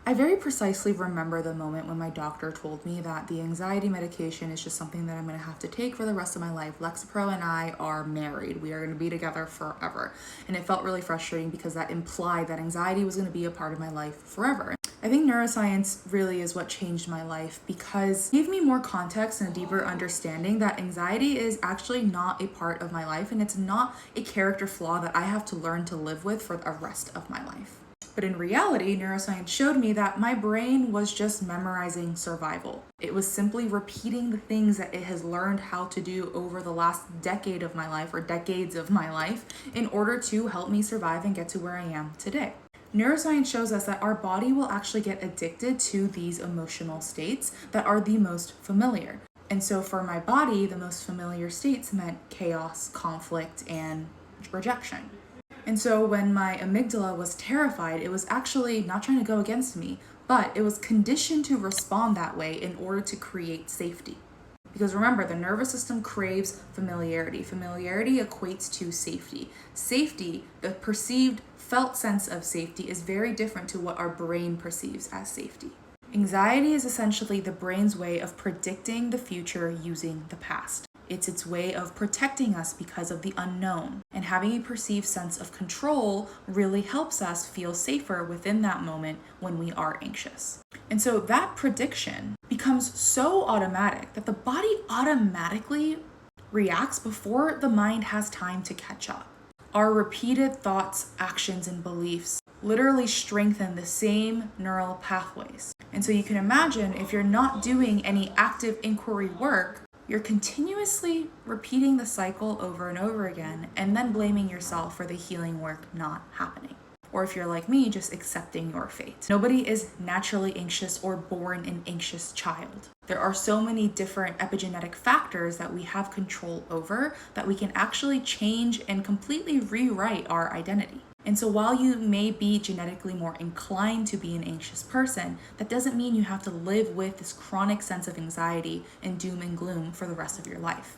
I very precisely remember the moment when my doctor told me that the anxiety medication is just something that I'm going to have to take for the rest of my life. Lexapro and I are married. We are going to be together forever. And it felt really frustrating because that implied that anxiety was going to be a part of my life forever. I think neuroscience really is what changed my life because it gave me more context and a deeper understanding that anxiety is actually not a part of my life and it's not a character flaw that I have to learn to live with for the rest of my life. But in reality, neuroscience showed me that my brain was just memorizing survival. It was simply repeating the things that it has learned how to do over the last decade of my life or decades of my life in order to help me survive and get to where I am today. Neuroscience shows us that our body will actually get addicted to these emotional states that are the most familiar. And so for my body, the most familiar states meant chaos, conflict, and rejection. And so when my amygdala was terrified, it was actually not trying to go against me, but it was conditioned to respond that way in order to create safety. Because remember, the nervous system craves familiarity. Familiarity equates to safety. Safety, the perceived, felt sense of safety, is very different to what our brain perceives as safety. Anxiety is essentially the brain's way of predicting the future using the past. It's its way of protecting us because of the unknown. And having a perceived sense of control really helps us feel safer within that moment when we are anxious. And so that prediction becomes so automatic that the body automatically reacts before the mind has time to catch up. Our repeated thoughts, actions, and beliefs literally strengthen the same neural pathways. And so you can imagine if you're not doing any active inquiry work, you're continuously repeating the cycle over and over again and then blaming yourself for the healing work not happening. Or if you're like me, just accepting your fate. Nobody is naturally anxious or born an anxious child. There are so many different epigenetic factors that we have control over that we can actually change and completely rewrite our identity. And so while you may be genetically more inclined to be an anxious person, that doesn't mean you have to live with this chronic sense of anxiety and doom and gloom for the rest of your life.